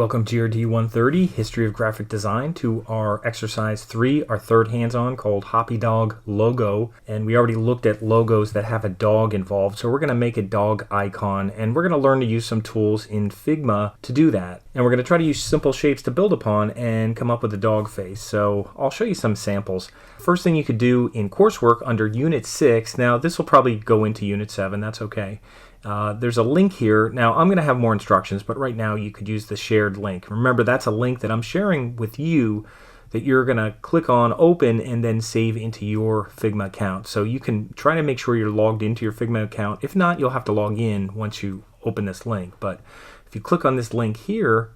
Welcome to your D130 History of Graphic Design to our exercise 3, our third hands-on called Hoppy Dog Logo. And we already looked at logos that have a dog involved, so we're going to make a dog icon and we're going to learn to use some tools in Figma to do that. And we're going to try to use simple shapes to build upon and come up with a dog face. So I'll show you some samples. First thing you could do in coursework under Unit 6, now this will probably go into Unit 7, that's okay. There's a link here. Now I'm going to have more instructions, but right now you could use the shared link. Remember, that's a link that I'm sharing with you that you're going to click on, open, and then save into your Figma account. So you can try to make sure you're logged into your Figma account. If not, you'll have to log in once you open this link. But if you click on this link here,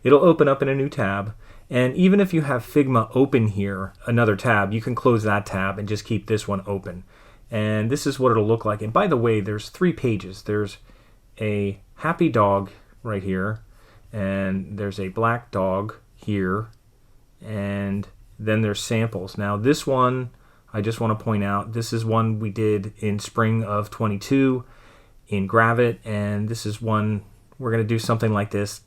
it'll open up in a new tab. And even if you have Figma open here, another tab, you can close that tab and just keep this one open. And this is what it'll look like. And by the way, there's 3 pages. There's a happy dog right here, and there's a black dog here, and then there's samples. Now this one, I just want to point out, this is one we did in spring of 22 in Gravit, and this is one we're going to do something like this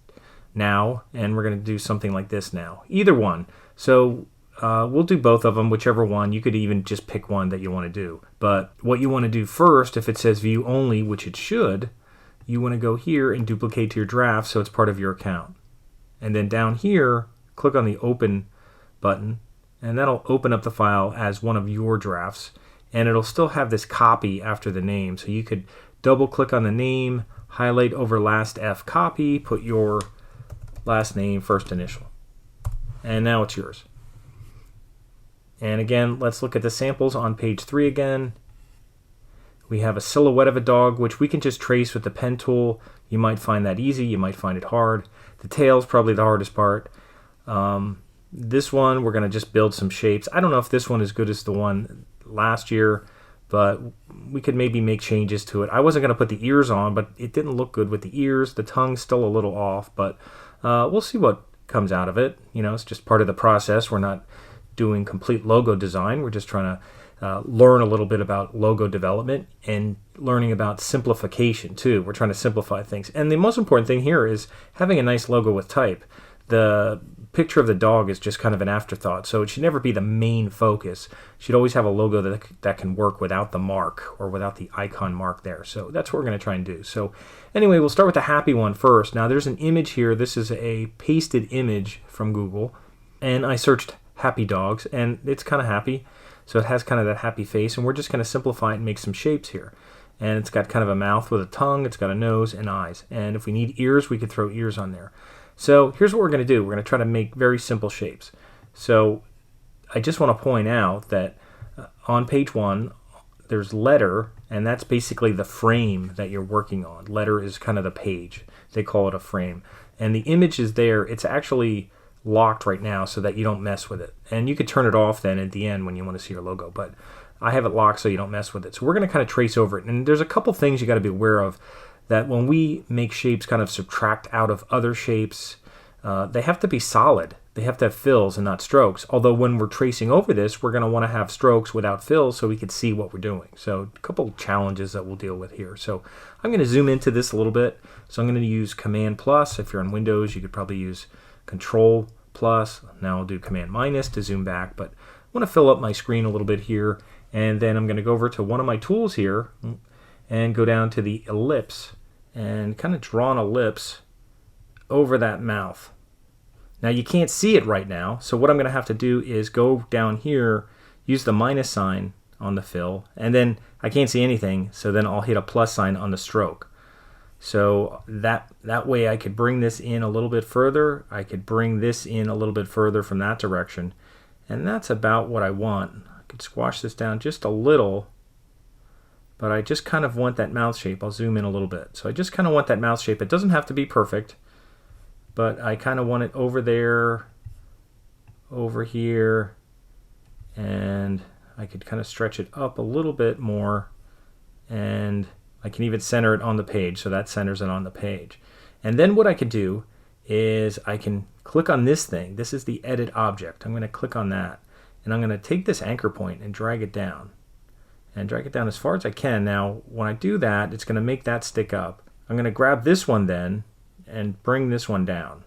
now, and we're going to do something like this now. Either one. So we'll do both of them, whichever one. You could even just pick one that you want to do. But what you want to do first, if it says view only, which it should, you want to go here and duplicate to your draft so it's part of your account. And then down here, click on the open button, and that'll open up the file as one of your drafts. And it'll still have this copy after the name. So you could double click on the name, highlight over last F copy, put your last name, first initial. And now it's yours. And again, let's look at the samples on page 3 again. We have a silhouette of a dog, which we can just trace with the pen tool. You might find that easy, you might find it hard. The tail is probably the hardest part. This one, we're going to just build some shapes. I don't know if this one is good as the one last year, but we could maybe make changes to it. I wasn't going to put the ears on, but it didn't look good with the ears. The tongue's still a little off, but we'll see what comes out of it. You know, it's just part of the process. We're not doing complete logo design. We're just trying to learn a little bit about logo development and learning about simplification too. We're trying to simplify things. And the most important thing here is having a nice logo with type. The picture of the dog is just kind of an afterthought, so it should never be the main focus. You should always have a logo that can work without the mark or without the icon mark there. So that's what we're going to try and do. So anyway, we'll start with the happy one first. Now there's an image here. This is a pasted image from Google, and I searched happy dogs, and it's kind of happy, so it has kind of that happy face, and we're just going to simplify it and make some shapes here. And it's got kind of a mouth with a tongue, it's got a nose and eyes, and if we need ears, we could throw ears on there. So here's what we're going to do. We're going to try to make very simple shapes. So I just want to point out that on page 1 there's letter, and that's basically the frame that you're working on. Letter is kind of the page. They call it a frame. And the image is there. It's actually locked right now so that you don't mess with it, and you could turn it off then at the end when you want to see your logo, but I have it locked so you don't mess with it. So we're going to kind of trace over it, and there's a couple things you got to be aware of, that when we make shapes kind of subtract out of other shapes, they have to be solid. They have to have fills and not strokes, although when we're tracing over this, we're going to want to have strokes without fills so we can see what we're doing. So a couple challenges that we'll deal with here. So I'm going to zoom into this a little bit. So I'm going to use Command plus. If you're on Windows, you could probably use Control plus. Now I'll do Command minus to zoom back, but I want to fill up my screen a little bit here, and then I'm going to go over to one of my tools here and go down to the ellipse and kind of draw an ellipse over that mouth. Now you can't see it right now, so what I'm going to have to do is go down here, use the minus sign on the fill, and then I can't see anything, so then I'll hit a plus sign on the stroke. So that way I could bring this in a little bit further. I could bring this in a little bit further from that direction. And that's about what I want. I could squash this down just a little, but I just kind of want that mouth shape. I'll zoom in a little bit. So I just kind of want that mouth shape. It doesn't have to be perfect, but I kind of want it over there, over here, and I could kind of stretch it up a little bit more, and I can even center it on the page, so that centers it on the page. And then what I could do is I can click on this thing. This is the edit object. I'm going to click on that, and I'm going to take this anchor point and drag it down. And drag it down as far as I can. Now, when I do that, it's going to make that stick up. I'm going to grab this one then and bring this one down.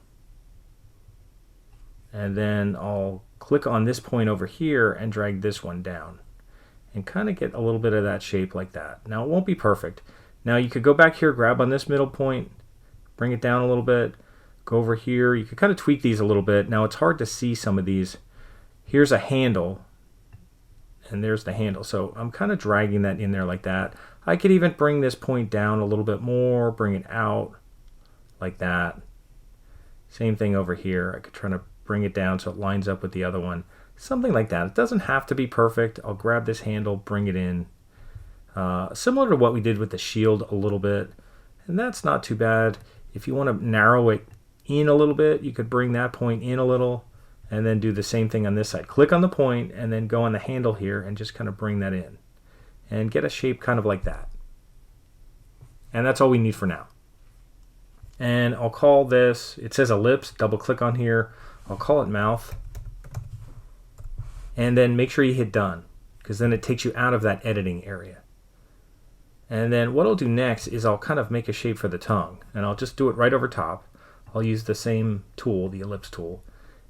And then I'll click on this point over here and drag this one down and kind of get a little bit of that shape like that. Now it won't be perfect. Now you could go back here, grab on this middle point, bring it down a little bit, go over here. You could kind of tweak these a little bit. Now it's hard to see some of these. Here's a handle, and there's the handle. So I'm kind of dragging that in there like that. I could even bring this point down a little bit more, bring it out like that. Same thing over here. I could try to bring it down so it lines up with the other one. Something like that. It doesn't have to be perfect. I'll grab this handle, bring it in. Similar to what we did with the shield a little bit. And that's not too bad. If you want to narrow it in a little bit, you could bring that point in a little and then do the same thing on this side. Click on the point and then go on the handle here and just kind of bring that in. And get a shape kind of like that. And that's all we need for now. And I'll call this, it says ellipse, double click on here. I'll call it mouth. And then make sure you hit done, because then it takes you out of that editing area. And then what I'll do next is I'll kind of make a shape for the tongue. And I'll just do it right over top. I'll use the same tool, the ellipse tool.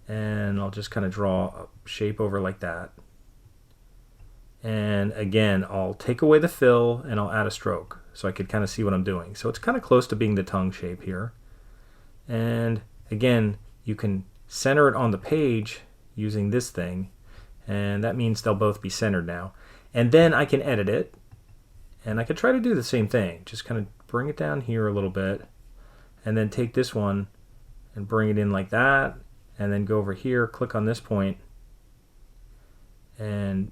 And I'll just kind of draw a shape over like that. And again, I'll take away the fill and I'll add a stroke so I could kind of see what I'm doing. So it's kind of close to being the tongue shape here. And again, you can center it on the page using this thing, and that means they'll both be centered now. And then I can edit it, and I could try to do the same thing. Just kind of bring it down here a little bit, and then take this one and bring it in like that, and then go over here, click on this point, and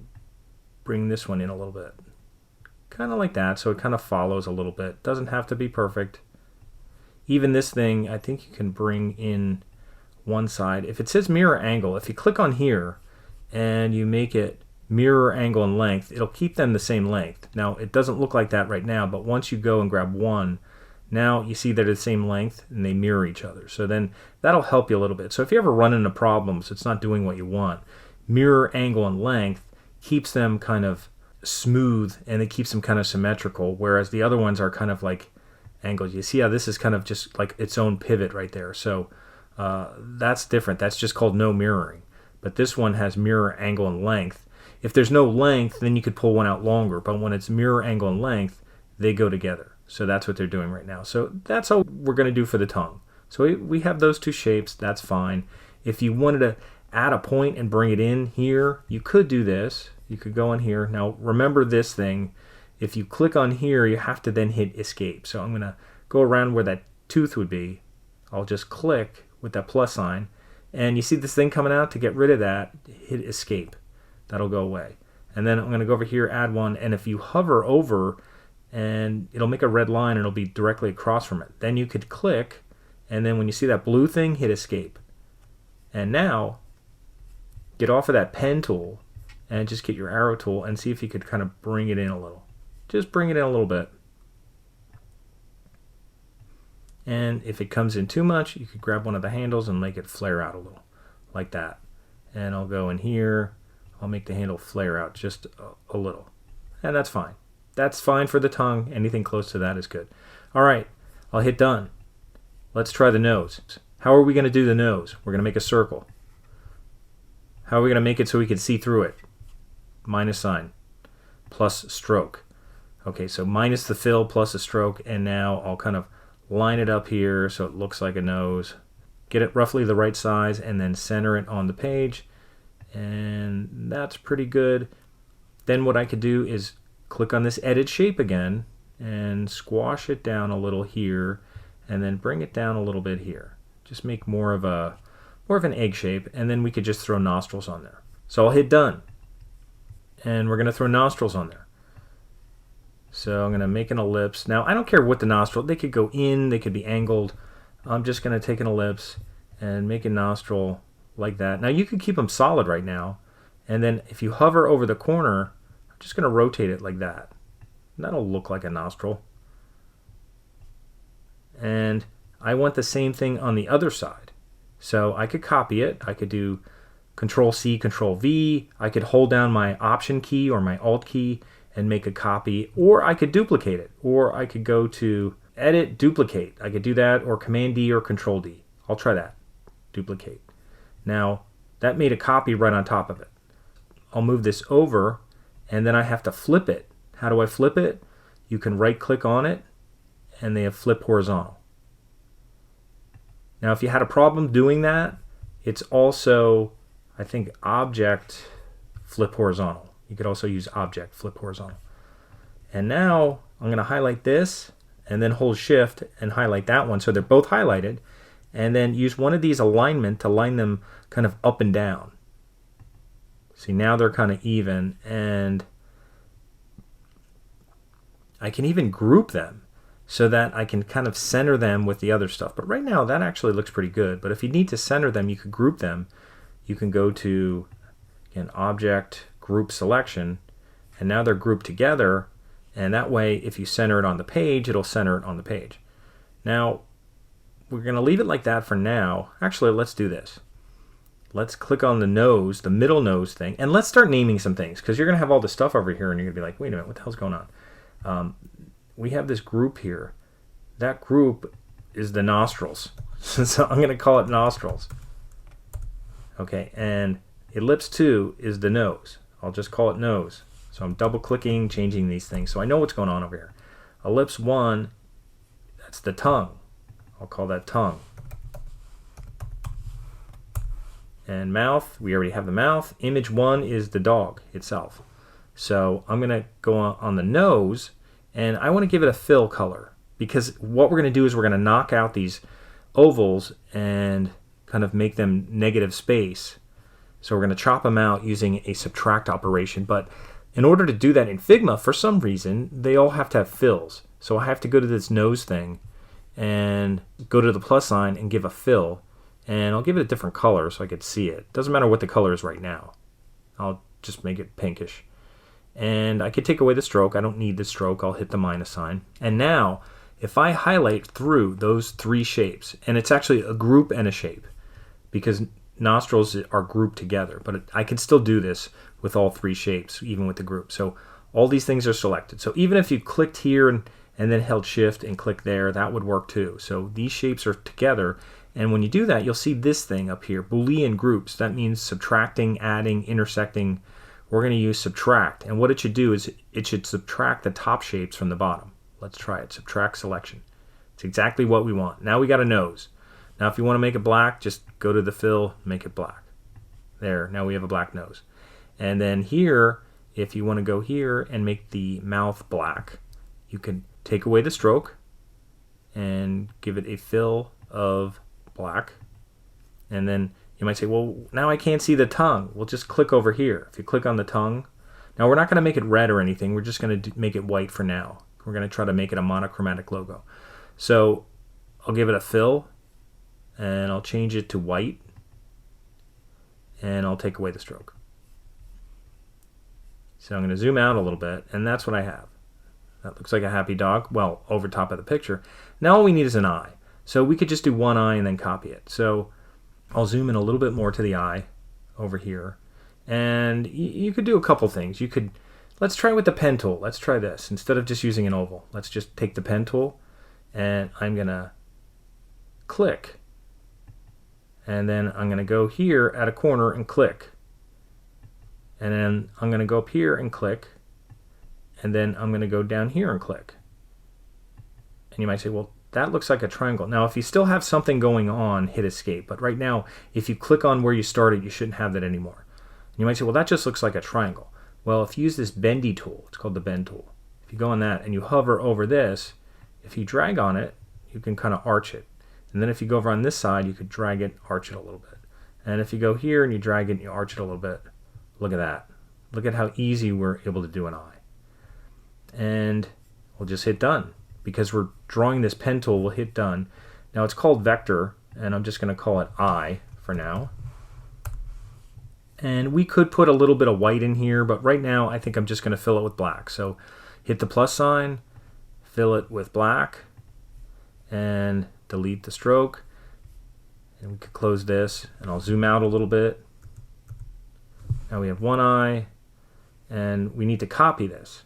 bring this one in a little bit. Kind of like that, so it kind of follows a little bit. Doesn't have to be perfect. Even this thing, I think you can bring in one side. If it says mirror angle, if you click on here and you make it mirror angle and length, it'll keep them the same length. Now, it doesn't look like that right now, but once you go and grab one, now you see they're the same length and they mirror each other. So then that'll help you a little bit. So if you ever run into problems, it's not doing what you want, mirror angle and length keeps them kind of smooth and it keeps them kind of symmetrical, whereas the other ones are kind of like angles. You see how this is kind of just like its own pivot right there. So that's different. That's just called no mirroring. But this one has mirror angle and length. If there's no length, then you could pull one out longer. But when it's mirror angle and length, they go together. So that's what they're doing right now. So that's all we're going to do for the tongue. So we have those two shapes. That's fine. If you wanted to add a point and bring it in here, you could do this. You could go in here. Now remember this thing. If you click on here, you have to then hit escape. So I'm going to go around where that tooth would be. I'll just click with that plus sign. And you see this thing coming out? To get rid of that, hit escape. That'll go away. And then I'm going to go over here, add one. And if you hover over, and it'll make a red line and it'll be directly across from it. Then you could click, and then when you see that blue thing, hit escape. And now, get off of that pen tool and just get your arrow tool and see if you could kind of bring it in a little. Just bring it in a little bit. And if it comes in too much, you could grab one of the handles and make it flare out a little, like that. And I'll go in here, I'll make the handle flare out just a little. And that's fine. That's fine for the tongue. Anything close to that is good. All right, I'll hit done. Let's try the nose. How are we going to do the nose? We're going to make a circle. How are we going to make it so we can see through it? Minus sign, plus stroke. Okay, so minus the fill plus a stroke, and now I'll kind of line it up here so it looks like a nose. Get it roughly the right size, and then center it on the page. And that's pretty good. Then what I could do is click on this edit shape again and squash it down a little here, and then bring it down a little bit here. Just make more of an egg shape, and then we could just throw nostrils on there. So I'll hit done, and we're going to throw nostrils on there. So I'm going to make an ellipse. Now I don't care what the nostril, they could go in, they could be angled. I'm just going to take an ellipse and make a nostril like that. Now you could keep them solid right now, and then if you hover over the corner, I'm just going to rotate it like that. And that'll look like a nostril. And I want the same thing on the other side. So I could copy it. I could do Control C, Control V. I could hold down my Option key or my Alt key and make a copy, or I could duplicate it, or I could go to Edit, Duplicate. I could do that, or Command D or Control D. I'll try that. Duplicate. Now, that made a copy right on top of it. I'll move this over, and then I have to flip it. How do I flip it? You can right click on it, and they have flip horizontal. Now if you had a problem doing that, it's also, I think, object flip horizontal. You could also use object flip horizontal. And now I'm going to highlight this and then hold shift and highlight that one so they're both highlighted, and then use one of these alignment to line them kind of up and down. See, now they're kind of even, and I can even group them so that I can kind of center them with the other stuff. But right now that actually looks pretty good. But if you need to center them, you could group them. You can go to, again, object group selection, and now they're grouped together, and that way if you center it on the page, it'll center it on the page. Now we're going to leave it like that for now. Actually, let's do this. Let's click on the nose, the middle nose thing, and let's start naming some things, because you're going to have all this stuff over here and you're going to be like, wait a minute, what the hell's going on? We have this group here. That group is the nostrils. So I'm going to call it nostrils. Okay, and ellipse 2 is the nose. I'll just call it nose. So I'm double clicking, changing these things, so I know what's going on over here. Ellipse 1, that's the tongue. I'll call that tongue. And mouth, we already have the mouth. Image 1 is the dog itself. So I'm going to go on the nose, and I want to give it a fill color, because what we're going to do is we're going to knock out these ovals and kind of make them negative space. So we're going to chop them out using a subtract operation. But in order to do that in Figma, for some reason, they all have to have fills. So I have to go to this nose thing and go to the plus sign and give a fill. And I'll give it a different color so I could see it. Doesn't matter what the color is right now. I'll just make it pinkish. And I could take away the stroke. I don't need the stroke. I'll hit the minus sign. And now, if I highlight through those 3 shapes, and it's actually a group and a shape, because nostrils are grouped together, but I can still do this with all 3 shapes, even with the group. So all these things are selected. So even if you clicked here and then held shift and click there, that would work too. So these shapes are together, and when you do that, you'll see this thing up here, Boolean groups. That means subtracting, adding, intersecting. We're going to use subtract, and what it should do is it should subtract the top shapes from the bottom. Let's try it. Subtract selection. It's exactly what we want. Now we got a nose. Now if you want to make it black, just go to the fill, make it black. There, now we have a black nose. And then here, if you want to go here and make the mouth black, you can take away the stroke and give it a fill of black. And then you might say, well, now I can't see the tongue. We'll just click over here. If you click on the tongue, now we're not going to make it red or anything. We're just going to make it white for now. We're going to try to make it a monochromatic logo. So I'll give it a fill, and I'll change it to white, and I'll take away the stroke. So I'm going to zoom out a little bit, and that's what I have. That looks like a happy dog, well, over top of the picture. Now all we need is an eye. So we could just do one eye and then copy it. So I'll zoom in a little bit more to the eye over here. And you could do a couple things. You could, let's try with the pen tool. Let's try this. Instead of just using an oval, let's just take the pen tool, and I'm going to click. And then I'm going to go here at a corner and click. And then I'm going to go up here and click. And then I'm going to go down here and click. And you might say, well, that looks like a triangle. Now, if you still have something going on, hit escape. But right now, if you click on where you started, you shouldn't have that anymore. And you might say, well, that just looks like a triangle. Well, if you use this bendy tool, it's called the bend tool. If you go on that and you hover over this, if you drag on it, you can kind of arch it. And then if you go over on this side, you could drag it, arch it a little bit. And if you go here and you drag it and you arch it a little bit, look at that. Look at how easy we're able to do an eye. And we'll just hit done. Because we're drawing this pen tool, we'll hit done. Now it's called vector, and I'm just going to call it eye for now. And we could put a little bit of white in here, but right now I think I'm just going to fill it with black. So hit the plus sign, fill it with black, and delete the stroke. And we could close this, and I'll zoom out a little bit. Now we have one eye, and we need to copy this.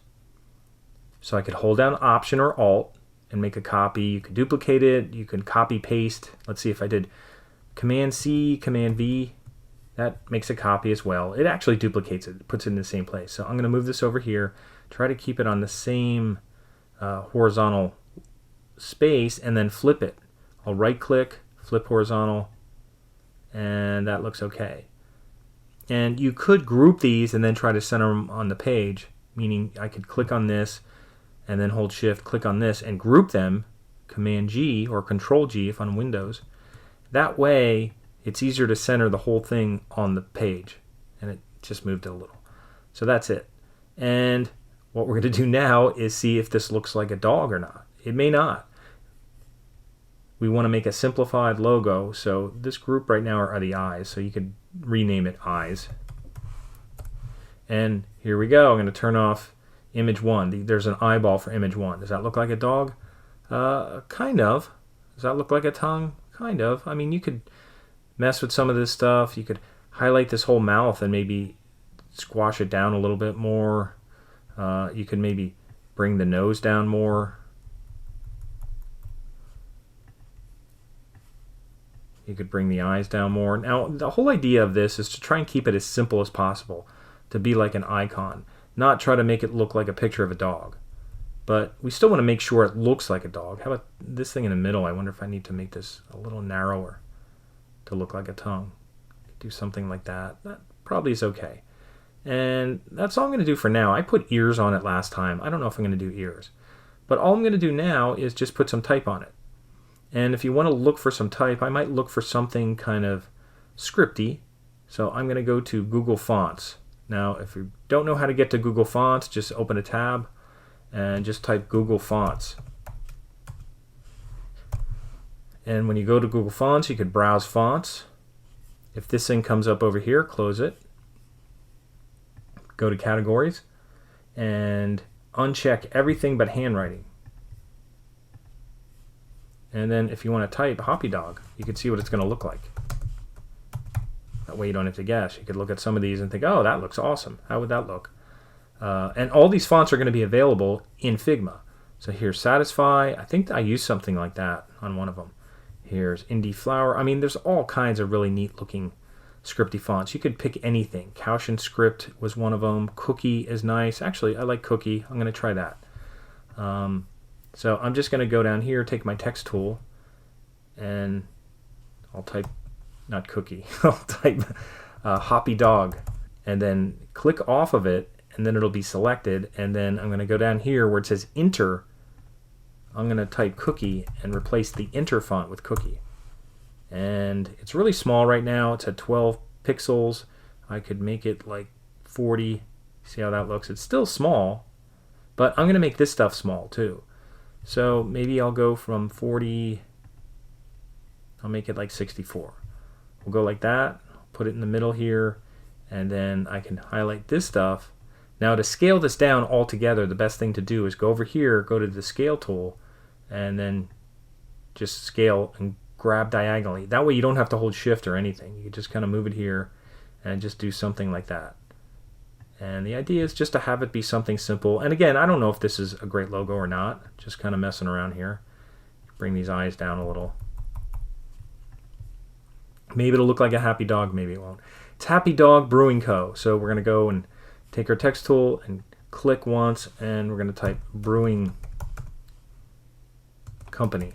So I could hold down Option or Alt and make a copy. You could duplicate it. You can copy paste. Let's see if I did Command C, Command V. That makes a copy as well. It actually duplicates it, puts it in the same place. So I'm going to move this over here, try to keep it on the same horizontal space, and then flip it. I'll right click, flip horizontal, and that looks okay. And you could group these and then try to center them on the page, meaning I could click on this and then hold shift, click on this, and group them, Command G or Control G if on Windows. That way it's easier to center the whole thing on the page, and it just moved it a little. So that's it. And what we're going to do now is see if this looks like a dog or not. It may not. We want to make a simplified logo, so this group right now are the eyes, so you could rename it eyes. And here we go. I'm going to turn off image 1. There's an eyeball for image 1. Does that look like a dog? Kind of. Does that look like a tongue? Kind of. I mean, you could mess with some of this stuff. You could highlight this whole mouth and maybe squash it down a little bit more. You could maybe bring the nose down more. You could bring the eyes down more. Now, the whole idea of this is to try and keep it as simple as possible, to be like an icon, not try to make it look like a picture of a dog. But we still want to make sure it looks like a dog. How about this thing in the middle? I wonder if I need to make this a little narrower to look like a tongue. Do something like that. That probably is okay. And that's all I'm going to do for now. I put ears on it last time. I don't know if I'm going to do ears. But all I'm going to do now is just put some type on it. And if you want to look for some type, I might look for something kind of scripty. So I'm going to go to Google Fonts. Now, if you don't know how to get to Google Fonts, just open a tab and just type Google Fonts. And when you go to Google Fonts, you could browse fonts. If this thing comes up over here, close it. Go to Categories and uncheck everything but handwriting. And then if you want to type Hoppy Dog, you can see what it's going to look like. That way you don't have to guess. You could look at some of these and think, oh, that looks awesome. How would that look? And all these fonts are going to be available in Figma. So here's Satisfy. I think I used something like that on one of them. Here's Indie Flower. I mean, there's all kinds of really neat looking scripty fonts. You could pick anything. Caution Script was one of them. Cookie is nice. Actually, I like Cookie. I'm going to try that. So I'm just going to go down here, take my text tool, and I'll type, not Cookie, I'll type Hoppy Dog, and then click off of it, and then it'll be selected, and then I'm going to go down here where it says Enter. I'm going to type Cookie and replace the Enter font with Cookie. And it's really small right now. It's at 12 pixels. I could make it like 40. See how that looks? It's still small, but I'm going to make this stuff small too. So maybe I'll go from 40, I'll make it like 64. We'll go like that, put it in the middle here, and then I can highlight this stuff. Now to scale this down altogether, the best thing to do is go over here, go to the scale tool, and then just scale and grab diagonally. That way you don't have to hold shift or anything. You can just kind of move it here and just do something like that. And the idea is just to have it be something simple. And again, I don't know if this is a great logo or not. Just kind of messing around here. Bring these eyes down a little. Maybe it'll look like a Happy Dog, maybe it won't. It's Happy Dog Brewing Co. So we're going to go and take our text tool and click once, and we're going to type Brewing Company.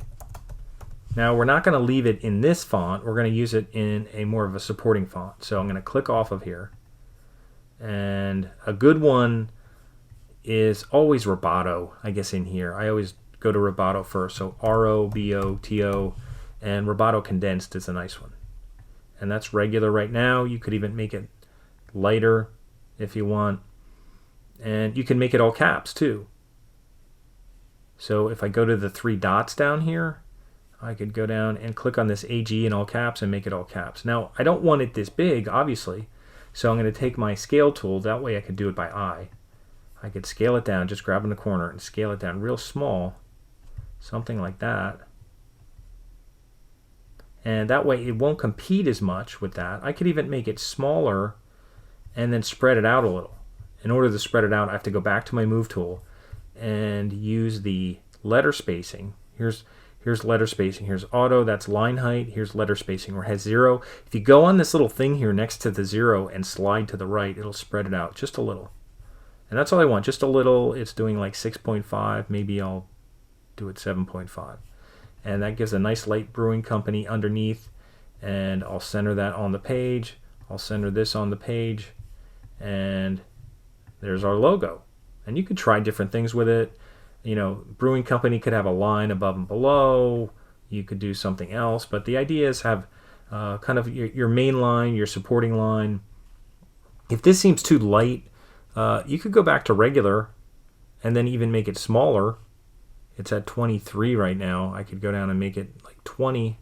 Now we're not going to leave it in this font. We're going to use it in a more of a supporting font. So I'm going to click off of here. And a good one is always Roboto, I guess, in here. I always go to Roboto first. So R-O-B-O-T-O, and Roboto Condensed is a nice one. And that's regular right now. You could even make it lighter if you want. And you can make it all caps too. So if I go to the three dots down here, I could go down and click on this AG in all caps and make it all caps. Now, I don't want it this big, obviously. So I'm going to take my scale tool. That way I could do it by eye. I could scale it down, just grab in the corner and scale it down real small. Something like that. And that way it won't compete as much with that. I could even make it smaller and then spread it out a little. In order to spread it out, I have to go back to my move tool and use the letter spacing. Here's Here's letter spacing. Here's auto. That's line height. Here's letter spacing where it has 0. If you go on this little thing here next to the 0 and slide to the right, it'll spread it out just a little. And that's all I want, just a little. It's doing like 6.5. Maybe I'll do it 7.5. And that gives a nice light brewing company underneath. And I'll center that on the page. I'll center this on the page. And there's our logo. And you could try different things with it. You know, brewing company could have a line above and below. You could do something else. But the idea is have kind of your main line, your supporting line. If this seems too light, you could go back to regular and then even make it smaller. It's at 23 right now. I could go down and make it like 20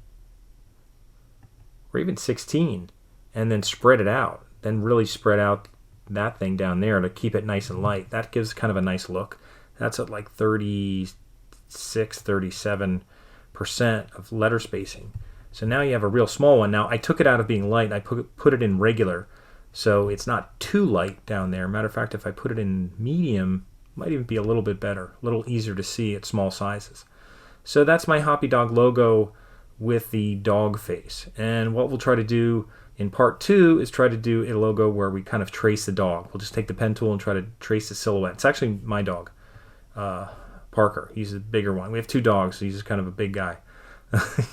or even 16 and then spread it out. Then really spread out that thing down there to keep it nice and light. That gives kind of a nice look. That's at like 36, 37% of letter spacing. So now you have a real small one. Now I took it out of being light and I put it in regular. So it's not too light down there. Matter of fact, if I put it in medium, it might even be a little bit better, a little easier to see at small sizes. So that's my Hoppy Dog logo with the dog face. And what we'll try to do in part 2 is try to do a logo where we kind of trace the dog. We'll just take the pen tool and try to trace the silhouette. It's actually my dog, Parker. He's a bigger one. We have 2 dogs, so he's kind of a big guy.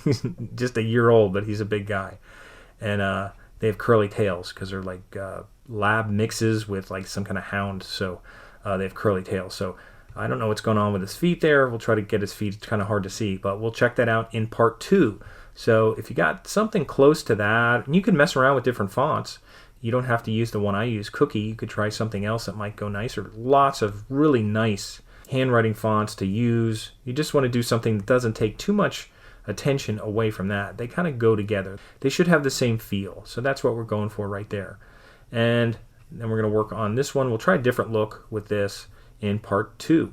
He's just a year old, but he's a big guy. And they have curly tails because they're like lab mixes with like some kind of hound. So they have curly tails. So I don't know what's going on with his feet there. We'll try to get his feet. It's kind of hard to see, but we'll check that out in part 2. So if you got something close to that, and you can mess around with different fonts. You don't have to use the one I use, Cookie. You could try something else that might go nicer. Lots of really nice handwriting fonts to use. You just want to do something that doesn't take too much attention away from that. They kind of go together. They should have the same feel. So that's what we're going for right there. And then we're going to work on this one. We'll try a different look with this in part 2.